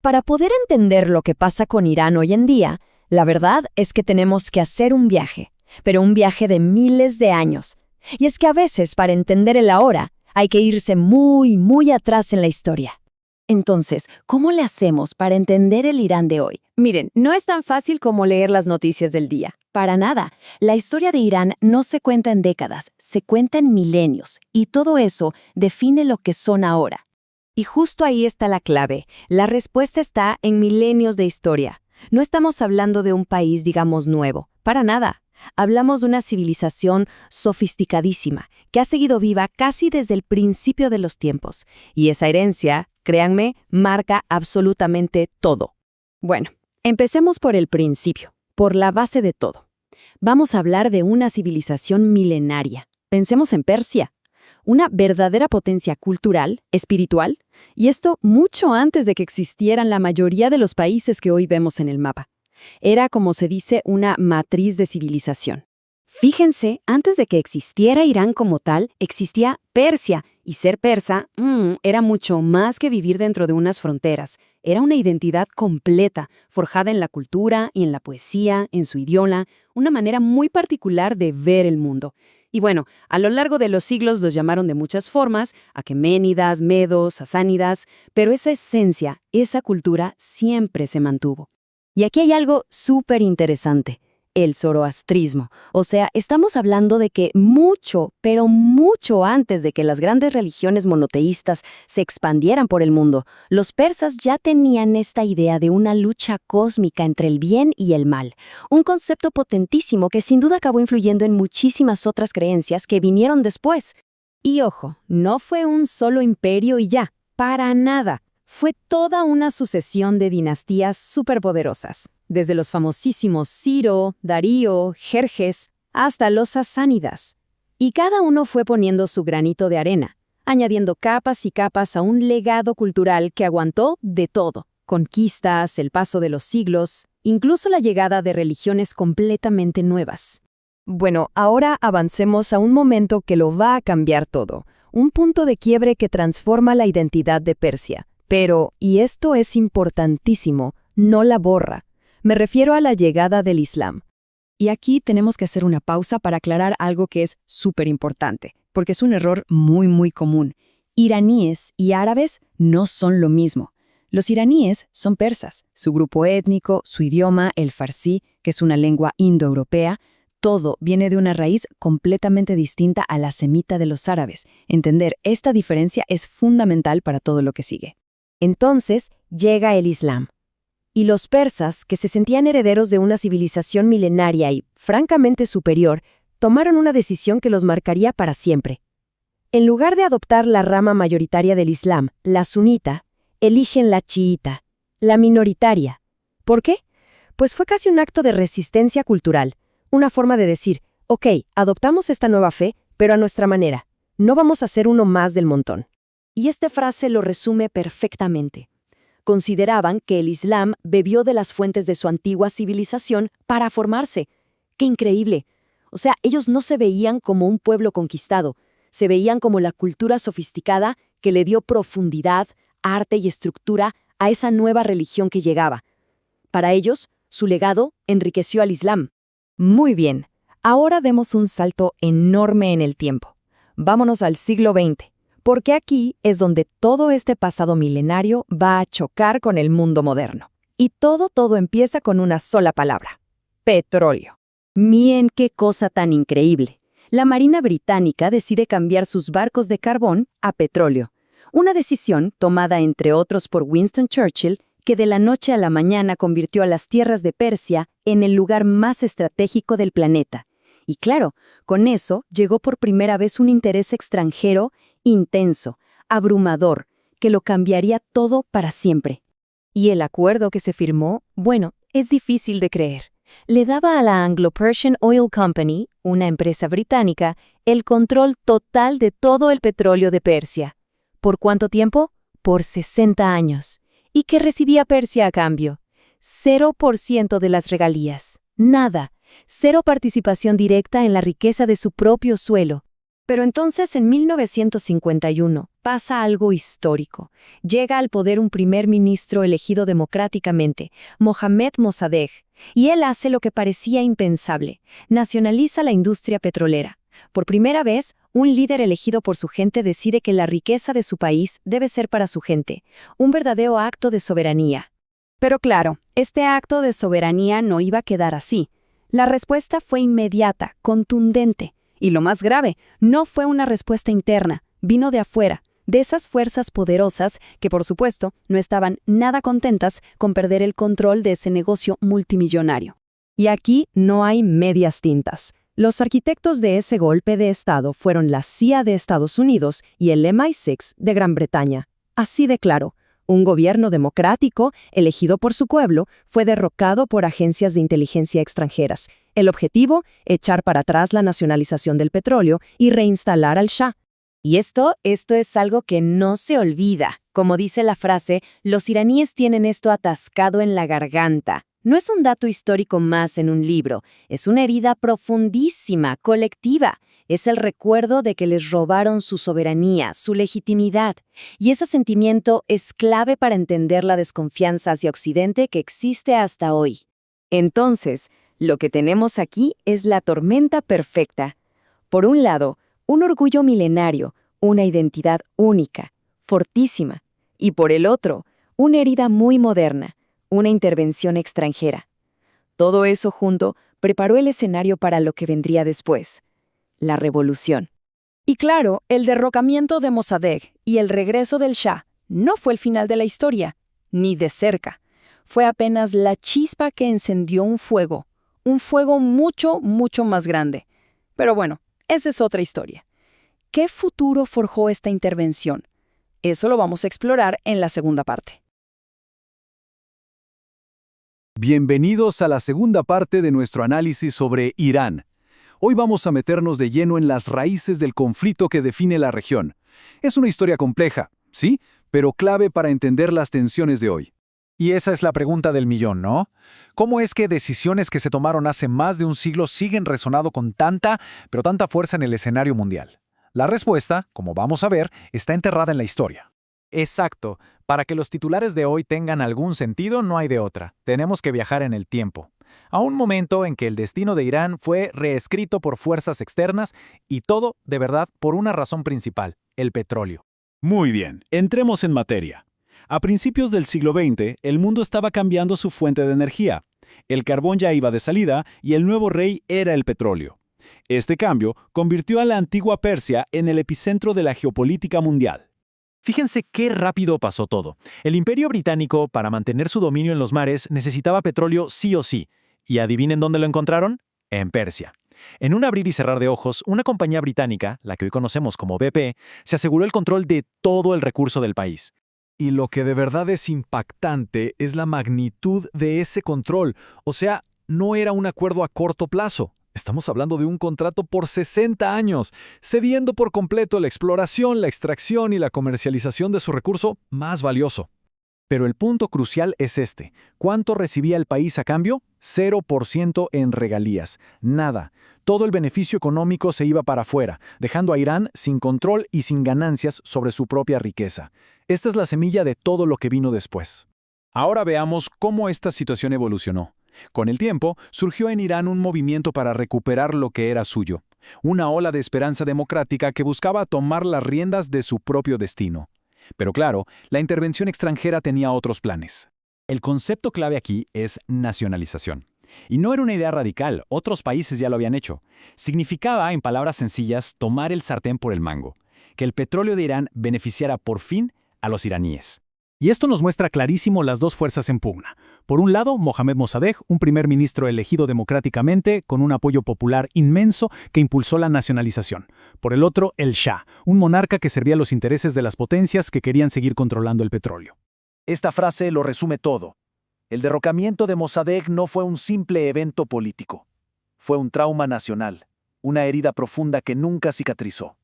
Para poder entender lo que pasa con Irán hoy en día, la verdad es que tenemos que hacer un viaje, pero un viaje de miles de años. Y es que a veces, para entender el ahora, hay que irse muy, muy atrás en la historia. Entonces, ¿cómo le hacemos para entender el Irán de hoy? Miren, no es tan fácil como leer las noticias del día. Para nada. La historia de Irán no se cuenta en décadas, se cuenta en milenios. Y todo eso define lo que son ahora. Y justo ahí está la clave. La respuesta está en milenios de historia. No estamos hablando de un país, digamos, nuevo. Para nada. Hablamos de una civilización sofisticadísima, que ha seguido viva casi desde el principio de los tiempos. Y esa herencia, créanme, marca absolutamente todo. Bueno, empecemos por el principio, por la base de todo. Vamos a hablar de una civilización milenaria. Pensemos en Persia, una verdadera potencia cultural, espiritual, y esto mucho antes de que existieran la mayoría de los países que hoy vemos en el mapa. Era, como se dice, una matriz de civilización. Fíjense, antes de que existiera Irán como tal, existía Persia, y ser persa era mucho más que vivir dentro de unas fronteras. Era una identidad completa, forjada en la cultura y en la poesía, en su idioma, una manera muy particular de ver el mundo. Y bueno, a lo largo de los siglos los llamaron de muchas formas, aqueménidas, medos, sasánidas, pero esa esencia, esa cultura siempre se mantuvo. Y aquí hay algo súper interesante, el zoroastrismo. O sea, estamos hablando de que mucho, pero mucho antes de que las grandes religiones monoteístas se expandieran por el mundo, los persas ya tenían esta idea de una lucha cósmica entre el bien y el mal. Un concepto potentísimo que sin duda acabó influyendo en muchísimas otras creencias que vinieron después. Y ojo, no fue un solo imperio y ya, para nada. Fue toda una sucesión de dinastías superpoderosas, desde los famosísimos Ciro, Darío, Jerjes, hasta los sasánidas. Y cada uno fue poniendo su granito de arena, añadiendo capas y capas a un legado cultural que aguantó de todo. Conquistas, el paso de los siglos, incluso la llegada de religiones completamente nuevas. Bueno, ahora avancemos a un momento que lo va a cambiar todo, un punto de quiebre que transforma la identidad de Persia. Pero, y esto es importantísimo, no la borra. Me refiero a la llegada del Islam. Y aquí tenemos que hacer una pausa para aclarar algo que es súper importante, porque es un error muy común. Iraníes y árabes no son lo mismo. Los iraníes son persas, su grupo étnico, su idioma, el farsí, que es una lengua indoeuropea, todo viene de una raíz completamente distinta a la semita de los árabes. Entender esta diferencia es fundamental para todo lo que sigue. Entonces llega el Islam. Y los persas, que se sentían herederos de una civilización milenaria y, francamente superior, tomaron una decisión que los marcaría para siempre. En lugar de adoptar la rama mayoritaria del Islam, la sunita, eligen la chiita, la minoritaria. ¿Por qué? Pues fue casi un acto de resistencia cultural, una forma de decir, ok, adoptamos esta nueva fe, pero a nuestra manera. No vamos a ser uno más del montón. Y esta frase lo resume perfectamente. Consideraban que el Islam bebió de las fuentes de su antigua civilización para formarse. ¡Qué increíble! O sea, ellos no se veían como un pueblo conquistado, se veían como la cultura sofisticada que le dio profundidad, arte y estructura a esa nueva religión que llegaba. Para ellos, su legado enriqueció al Islam. Muy bien, ahora demos un salto enorme en el tiempo. Vámonos al siglo XX. Porque aquí es donde todo este pasado milenario va a chocar con el mundo moderno. Y todo empieza con una sola palabra: petróleo. Miren qué cosa tan increíble. La Marina Británica decide cambiar sus barcos de carbón a petróleo. Una decisión tomada entre otros por Winston Churchill, que de la noche a la mañana convirtió a las tierras de Persia en el lugar más estratégico del planeta. Y claro, con eso llegó por primera vez un interés extranjero intenso, abrumador, que lo cambiaría todo para siempre. Y el acuerdo que se firmó, bueno, es difícil de creer. Le daba a la Anglo-Persian Oil Company, una empresa británica, el control total de todo el petróleo de Persia. ¿Por cuánto tiempo? Por 60 años. ¿Y qué recibía Persia a cambio? 0% de las regalías. Nada. Cero participación directa en la riqueza de su propio suelo. Pero entonces, en 1951, pasa algo histórico. Llega al poder un primer ministro elegido democráticamente, Mohammad Mossadegh, y él hace lo que parecía impensable: nacionaliza la industria petrolera. Por primera vez, un líder elegido por su gente decide que la riqueza de su país debe ser para su gente, un verdadero acto de soberanía. Pero claro, este acto de soberanía no iba a quedar así. La respuesta fue inmediata, contundente. Y lo más grave, no fue una respuesta interna, vino de afuera, de esas fuerzas poderosas que, por supuesto, no estaban nada contentas con perder el control de ese negocio multimillonario. Y aquí no hay medias tintas. Los arquitectos de ese golpe de Estado fueron la CIA de Estados Unidos y el MI6 de Gran Bretaña. Así de claro, un gobierno democrático, elegido por su pueblo, fue derrocado por agencias de inteligencia extranjeras. El objetivo, echar para atrás la nacionalización del petróleo y reinstalar al Shah. Y esto es algo que no se olvida. Como dice la frase, los iraníes tienen esto atascado en la garganta. No es un dato histórico más en un libro, es una herida profundísima, colectiva. Es el recuerdo de que les robaron su soberanía, su legitimidad. Y ese sentimiento es clave para entender la desconfianza hacia Occidente que existe hasta hoy. Entonces, lo que tenemos aquí es la tormenta perfecta. Por un lado, un orgullo milenario, una identidad única, fortísima. Y por el otro, una herida muy moderna, una intervención extranjera. Todo eso junto preparó el escenario para lo que vendría después: la revolución. Y claro, el derrocamiento de Mossadegh y el regreso del Shah no fue el final de la historia, ni de cerca. Fue apenas la chispa que encendió un fuego mucho, mucho más grande. Pero bueno, esa es otra historia. ¿Qué futuro forjó esta intervención? Eso lo vamos a explorar en la segunda parte. Bienvenidos a la segunda parte de nuestro análisis sobre Irán. Hoy vamos a meternos de lleno en las raíces del conflicto que define la región. Es una historia compleja, sí, pero clave para entender las tensiones de hoy. Y esa es la pregunta del millón, ¿no? ¿Cómo es que decisiones que se tomaron hace más de un siglo siguen resonando con tanta fuerza en el escenario mundial? La respuesta, como vamos a ver, está enterrada en la historia. Exacto. Para que los titulares de hoy tengan algún sentido, no hay de otra. Tenemos que viajar en el tiempo. A un momento en que el destino de Irán fue reescrito por fuerzas externas y todo, de verdad, por una razón principal: el petróleo. Muy bien, entremos en materia. A principios del siglo XX, el mundo estaba cambiando su fuente de energía. El carbón ya iba de salida y el nuevo rey era el petróleo. Este cambio convirtió a la antigua Persia en el epicentro de la geopolítica mundial. Fíjense qué rápido pasó todo. El Imperio Británico, para mantener su dominio en los mares, necesitaba petróleo sí o sí. ¿Y adivinen dónde lo encontraron? En Persia. En un abrir y cerrar de ojos, una compañía británica, la que hoy conocemos como BP, se aseguró el control de todo el recurso del país. Y lo que de verdad es impactante es la magnitud de ese control. O sea, no era un acuerdo a corto plazo. Estamos hablando de un contrato por 60 años, cediendo por completo la exploración, la extracción y la comercialización de su recurso más valioso. Pero el punto crucial es este. ¿Cuánto recibía el país a cambio? 0% en regalías. Nada. Todo el beneficio económico se iba para afuera, dejando a Irán sin control y sin ganancias sobre su propia riqueza. Esta es la semilla de todo lo que vino después. Ahora veamos cómo esta situación evolucionó. Con el tiempo, surgió en Irán un movimiento para recuperar lo que era suyo. Una ola de esperanza democrática que buscaba tomar las riendas de su propio destino. Pero claro, la intervención extranjera tenía otros planes. El concepto clave aquí es nacionalización. Y no era una idea radical, otros países ya lo habían hecho. Significaba, en palabras sencillas, tomar el sartén por el mango. Que el petróleo de Irán beneficiara por fin a los iraníes. Y esto nos muestra clarísimo las dos fuerzas en pugna. Por un lado, Mohammad Mossadegh, un primer ministro elegido democráticamente, con un apoyo popular inmenso que impulsó la nacionalización. Por el otro, el Shah, un monarca que servía a los intereses de las potencias que querían seguir controlando el petróleo. Esta frase lo resume todo. El derrocamiento de Mossadegh no fue un simple evento político. Fue un trauma nacional, una herida profunda que nunca cicatrizó.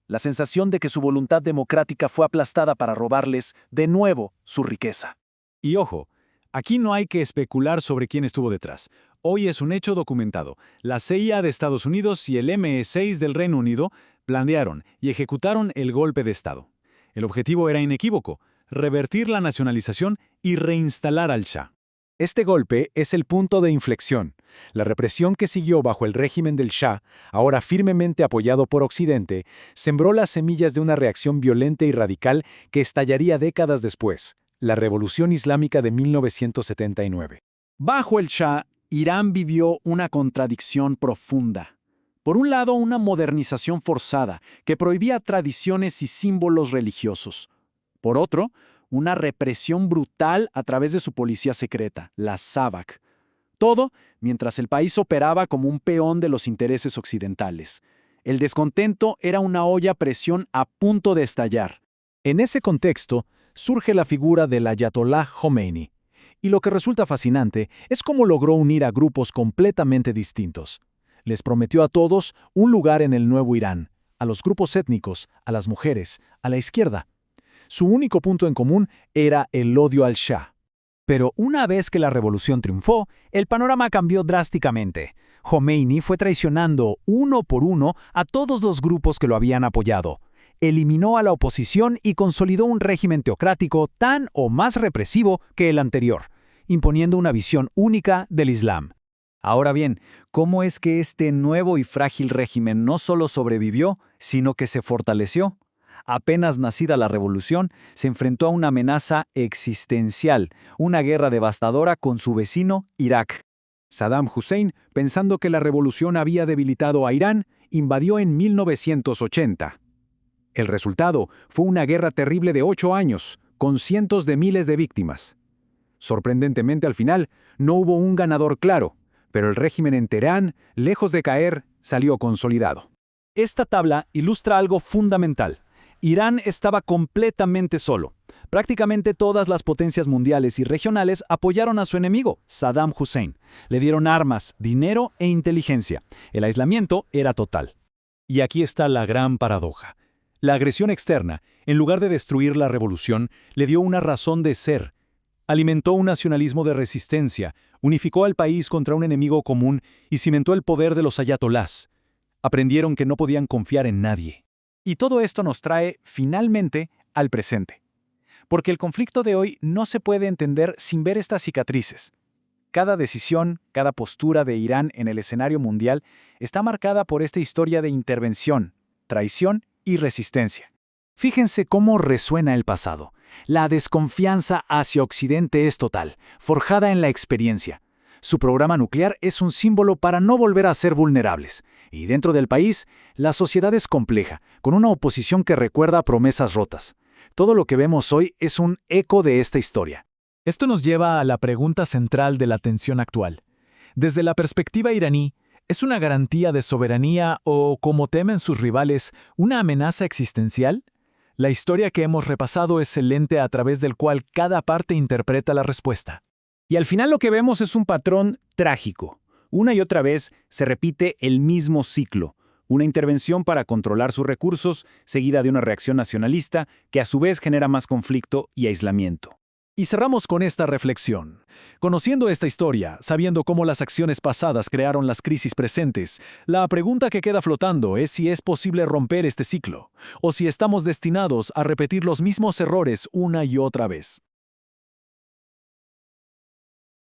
La sensación de que su voluntad democrática fue aplastada para robarles, de nuevo, su riqueza. Y ojo, aquí no hay que especular sobre quién estuvo detrás. Hoy es un hecho documentado. La CIA de Estados Unidos y el MI6 del Reino Unido Planearon y ejecutaron el golpe de Estado. El objetivo era inequívoco: revertir la nacionalización y reinstalar al Shah. Este golpe es el punto de inflexión. La represión que siguió bajo el régimen del Shah, ahora firmemente apoyado por Occidente, sembró las semillas de una reacción violenta y radical que estallaría décadas después, la Revolución Islámica de 1979. Bajo el Shah, Irán vivió una contradicción profunda. Por un lado, una modernización forzada que prohibía tradiciones y símbolos religiosos. Por otro, una represión brutal a través de su policía secreta, la SAVAK. Todo mientras el país operaba como un peón de los intereses occidentales. El descontento era una olla a presión a punto de estallar. En ese contexto, surge la figura del Ayatollah Khomeini. Y lo que resulta fascinante es cómo logró unir a grupos completamente distintos. Les prometió a todos un lugar en el nuevo Irán, a los grupos étnicos, a las mujeres, a la izquierda. Su único punto en común era el odio al Shah. Pero una vez que la revolución triunfó, el panorama cambió drásticamente. Khomeini fue traicionando uno por uno a todos los grupos que lo habían apoyado. Eliminó a la oposición y consolidó un régimen teocrático tan o más represivo que el anterior, imponiendo una visión única del Islam. Ahora bien, ¿cómo es que este nuevo y frágil régimen no solo sobrevivió, sino que se fortaleció? Apenas nacida la revolución, se enfrentó a una amenaza existencial, una guerra devastadora con su vecino Irak. Saddam Hussein, pensando que la revolución había debilitado a Irán, invadió en 1980. El resultado fue una guerra terrible de 8 años, con cientos de miles de víctimas. Sorprendentemente, al final, no hubo un ganador claro, pero el régimen en Teherán, lejos de caer, salió consolidado. Esta tabla ilustra algo fundamental. Irán estaba completamente solo. Prácticamente todas las potencias mundiales y regionales apoyaron a su enemigo, Saddam Hussein. Le dieron armas, dinero e inteligencia. El aislamiento era total. Y aquí está la gran paradoja. La agresión externa, en lugar de destruir la revolución, le dio una razón de ser. Alimentó un nacionalismo de resistencia, unificó al país contra un enemigo común y cimentó el poder de los ayatolás. Aprendieron que no podían confiar en nadie. Y todo esto nos trae, finalmente, al presente. Porque el conflicto de hoy no se puede entender sin ver estas cicatrices. Cada decisión, cada postura de Irán en el escenario mundial está marcada por esta historia de intervención, traición y resistencia. Fíjense cómo resuena el pasado. La desconfianza hacia Occidente es total, forjada en la experiencia. Su programa nuclear es un símbolo para no volver a ser vulnerables. Y dentro del país, la sociedad es compleja, con una oposición que recuerda promesas rotas. Todo lo que vemos hoy es un eco de esta historia. Esto nos lleva a la pregunta central de la tensión actual. Desde la perspectiva iraní, ¿es una garantía de soberanía o, como temen sus rivales, una amenaza existencial? La historia que hemos repasado es el lente a través del cual cada parte interpreta la respuesta. Y al final lo que vemos es un patrón trágico. Una y otra vez se repite el mismo ciclo. Una intervención para controlar sus recursos, seguida de una reacción nacionalista que a su vez genera más conflicto y aislamiento. Y cerramos con esta reflexión. Conociendo esta historia, sabiendo cómo las acciones pasadas crearon las crisis presentes, la pregunta que queda flotando es si es posible romper este ciclo, o si estamos destinados a repetir los mismos errores una y otra vez.